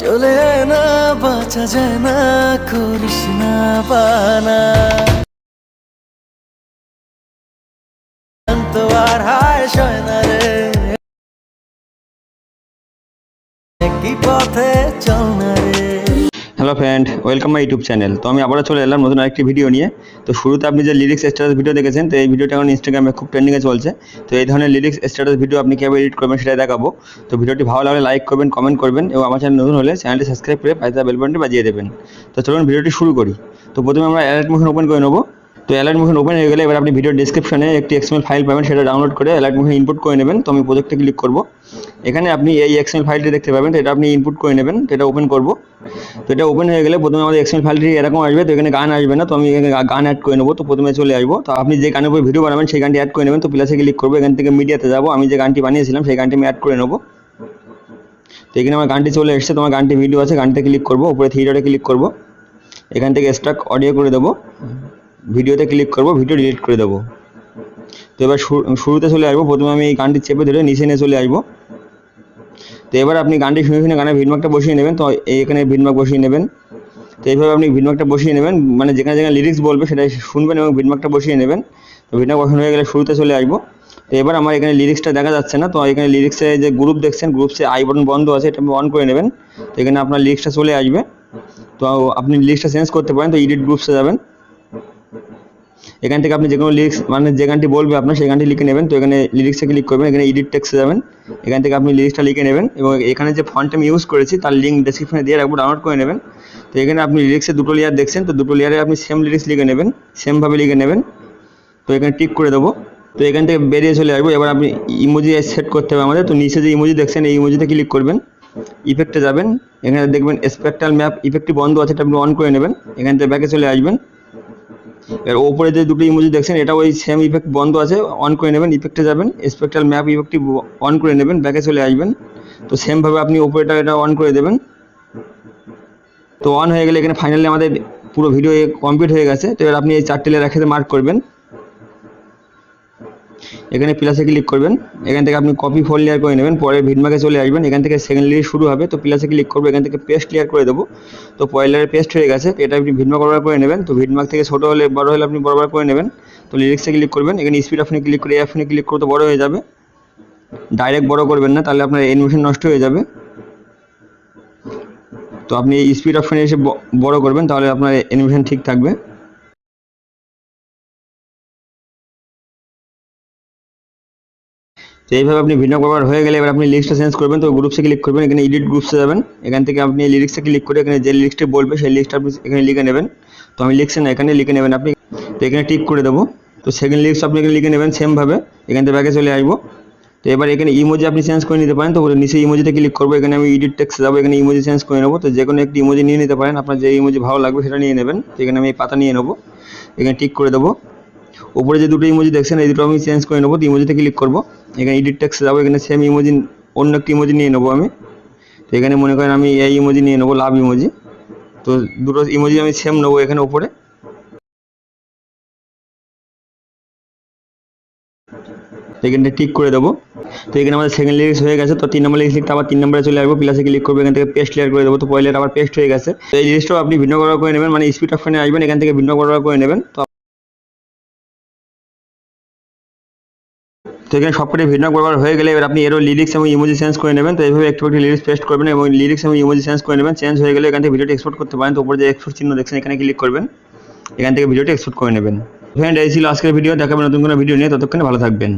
চলে না বাঁচা যায় না, করিস না বানা। তো আর হায় সয় না রে, কি পথে চল না রে। Hello friend, welcome my YouTube channel. তো আমি আবারও চলে এলাম নতুন আরেকটি ভিডিও নিয়ে। তো শুরুতে আপনি যে লিরিক্স স্ট্যাটাস ভিডিও দেখেছেন, তো এই ভিডিওটা এখন ইনস্টাগ্রামে খুব ট্রেন্ডিংয়ে চলছে। তো এই ধরনের লিরিক্স স্ট্যাটাস ভিডিও আপনি কীভাবে এডিট করবেন সেটা দেখাবো। তো ভিডিওটি ভালো লাগলে লাইক করবেন, কমেন্ট করবেন এবং আমার চ্যানেল নতুন হলে চ্যানেলটি সাবস্ক্রাইব করে পাশে থাকা বেল বাটনটি বাজিয়ে দেবেন। তো চলুন ভিডিওটি শুরু করি। তো প্রথমে আমরা অ্যালার্ট মোশন ওপেন করে নেবো। তো অ্যালার্ট মোশন ওপেন হয়ে গেলে এবার আপনি ভিডিও ডেসক্রিপশনে একটি এক্সএমএল ফাইল পাবেন, সেটা ডাউনলোড করে অ্যালার্ট মোশন ইনপুট করে নেবেন। তো আমি প্রজেক্টে ক্লিক করব। এখানে আপনি এই এক্সএমএল ফাইলটি দেখতে পাবেন, তো এটা আপনি ইনপুট করে নেবেন। তো এটা ওপেন করব। তো এটা ওপেন হয়ে গেলে প্রথমে আমাদের এক্সএমএল ফাইলটি এরকম আসবে। তো এখানে গান আসবে না, তো আমি এখানে গান অ্যাড করে নেবো। তো প্রথমে চলে আসবো, তো আপনি যে গানের উপর ভিডিও বানাবেন সেই গানটি অ্যাড করে নেবেন। তো প্লাসে ক্লিক করবো, এখান থেকে মিডিয়াতে যাবো। আমি যে গানটি বানিয়েছিলাম সেই গানটি আমি অ্যাড করে নেবো। তো এখানে আমার গানটি চলে এসেছে। তোমার গানটি ভিডিও আছে, গানটিতে ক্লিক করবো, উপরে থ্রি ডটে ক্লিক করবো, এখান থেকে স্টক অডিও করে দেবো, ভিডিওতে ক্লিক করবো, ভিডিও ডিলিট করে দেবো। তো এবার শুরুতে চলে আসবো। প্রথমে আমি এই গানটি চেপে ধরে নিচে নিয়ে চলে আসবো। তো এবার আপনি গানটি শুনে শুনে গানের ভিডমার্কটা বসিয়ে নেবেন। তো এখানে ভিডমার্ক বসিয়ে নেবেন। তো এইভাবে আপনি ভিডমার্কটা বসিয়ে নেবেন, মানে যেখানে যেখানে লিরিক্স বলবে সেটা শুনবেন এবং ভিডমার্কটা বসিয়ে নেবেন। তো ভিডমার্ক বসানো হয়ে গেলে শুরুতে চলে আসবো। তো এবার আমার এখানে লিরিক্সটা দেখা যাচ্ছে না, তো এখানে লিরিক্সে যে গ্রুপ দেখছেন, গ্রুপসে আই বাটন বন্ধ আছে, এটা অন করে নেবেন। তো এখানে আপনার লিরিক্সটা চলে আসবে। তো আপনি লিরিক্সটা চেঞ্জ করতে পারেন। তো এডিট গ্রুপসে যাবেন, এখান থেকে আপনি যে কোনো লিরিক্স মানে যে গানটি বলবে আপনার সেই গানটি লিখে নেবেন। তো এখানে লিরিক্সে ক্লিক করবেন, এখানে এডিট টেক্সটে যাবেন, এখান থেকে আপনি লিরিক্সটা লিখে নেবেন এবং এখানে যে ফন্ট আমি ইউজ করেছি তার লিঙ্ক ডেসক্রিপশনে দিয়ে রাখবো, ডাউনলোড করে নেবেন। তো এখানে আপনি লিরিক্সে দুটো লেয়ার দেখছেন, তো দুটো লেয়ারে আপনি সেম লিরিক্স লিখে নেবেন, সেমভাবে লিখে নেবেন। তো এখানে টিক করে দেবো। তো এখান থেকে বেরিয়ে চলে আসবো। এবার আপনি ইমোজি সেট করতে হবে আমাদের। তো নিচে যে ইমোজি দেখছেন এই ইমোজিতে ক্লিক করবেন, ইফেক্টে যাবেন, এখানে দেখবেন স্পেকট্রাল ম্যাপ ইফেক্টটি বন্ধ আছে, এটা আপনি অন করে নেবেন। এখান থেকে ব্যাকে চলে আসবেন। এর ওপরে যে দুটো ইমোজি দেখছেন এটা ওই সেম ইফেক্ট বন্ধ আছে, অন করে নেবেন, ইফেক্টে যাবেন, স্পেকট্রাল ম্যাপ ইফেক্টটি অন করে নেবেন, ব্যাকে চলে আসবেন। তো সেমভাবে আপনি ওপরেটা এটা অন করে দেবেন। তো অন হয়ে গেলে এখানে ফাইনালি আমাদের পুরো ভিডিও কমপ্লিট হয়ে গেছে। তো এবার আপনি এই চারটে লেয়ার একসাথে মার্ক করবেন, এখানে প্লাসে ক্লিক করবেন, এখান থেকে আপনি কপি ফোর লেয়ার করে নেবেন, পরে ভিডমার্কে চলে আসবেন, এখান থেকে সেকেন্ড লেয়ার শুরু হবে। তো প্লাসে ক্লিক করবো, এখান থেকে পেস্ট লেয়ার করে দেবো। তো পরের লেয়ারে পেস্ট হয়ে গেছে, এটা আপনি ভিডমার্ক বরাবর করে নেবেন। তো ভিডমার্ক থেকে ছোটো হলে বড় হলে আপনি বরাবর করে নেবেন। তো লিরিক্সে ক্লিক করবেন, এখানে স্পিড অপশনে ক্লিক করে এই অপশনে ক্লিক করতে বড় হয়ে যাবে, ডাইরেক্ট বড় করবেন না, তাহলে আপনার অ্যানিমেশন নষ্ট হয়ে যাবে। তো আপনি এই স্পিড অপশনে এসে বড় করবেন, তাহলে আপনার অ্যানিমেশন ঠিক থাকবে। তো এইভাবে আপনি ভিডিও কভার হয়ে গেলে এবার আপনি লিরিক্সটা চেঞ্জ করবেন। তো গ্রুপসে ক্লিক করবেন, এখানে এডিট গ্রুপসে যাবেন, এখান থেকে আপনি লিরিক্সে ক্লিক করে এখানে যে লিরিক্সটি বলবে সেই লিরিক্সটা আপনি এখানে লিখে নেবেন। তো আমি লিখছি না, এখানে লিখে নেবেন আপনি। তো এখানে টিক করে দেবো। তো সেকেন্ড লিরিক্স আপনি এখানে লিখে নেবেন সেমভাবে, এখান থেকে ব্যাকে চলে আসবো। তো এবার এখানে ইমোজি আপনি চেঞ্জ করে নিতে পারেন। তো নিচে ইমোজিতে ক্লিক করবো, এখানে আমি এডিট টেক্সটে যাবো, এখানে ইমোজি চেঞ্জ করে নেবো। তো যে কোনো একটি ইমোজি নিয়ে নিতে পারেন, আপনার যে ইমোজি ভালো লাগবে সেটা নিয়ে নেবেন। তো এখানে আমি পাতা নিয়ে নেবো, এখানে টিক করে দেবো। উপরে যে দুটো ইমোজি দেখছেন এই দুটো আমি চেঞ্জ করে নেবো। তো ইমোজিতে ক্লিক করবো, এখানে এডিট টেক্সটে যাবো, এখানে সেম ইমোজি অন্য একটি ইমোজি নিয়ে নেবো আমি। তো এখানে মনে করেন আমি এই ইমোজি নিয়ে নেবো, লাভ ইমোজি। তো দুটো ইমোজি আমি সেম নেবো এখানে উপরে। এখানে টিক করে দেবো। তো এখানে আমাদের সেকেন্ড লিরিক্স হয়ে গেছে। তো 3 নম্বর লিরিক্স লিখতে আবার 3 নম্বরে চলে আসবো, প্লাসে ক্লিক করবো, এখান থেকে পেস্ট লেয়ার করে দেবো। তো পরের লেয়ার আবার পেস্ট হয়ে গেছে। তো এই লিরিক্সটাও আপনি ভিন্ন করা করে নেবেন, মানে স্পিড অপশনে আসবেন, এখান থেকে ভিন্ন করা করে নেবেন। তো এখানে সবকটি ভিডিও ব্যবহার হয়ে গেলে এবার আপনি এরও লিরিক্স এবং ইমোজি চেঞ্জ করে নেবেন। তো এইভাবে একটু লিরিক্স পেস্ট করবেন এবং লিরিক্স এবং ইমোজি চেঞ্জ করে নেবেন। চেঞ্জ হয়ে গেলে এখান থেকে ভিডিওটি এক্সপোর্ট করতে পারেন। তো উপরে যে এক্সপোর্ট চিহ্ন দেখছেন এখানে ক্লিক করবেন, এখান থেকে ভিডিওটি এক্সপোর্ট করে নেবেন। ফ্রেন্ড, এই ছিল আজকের ভিডিও। দেখাবেন নতুন কোনো ভিডিও নিয়ে, ততক্ষণে ভালো থাকবেন।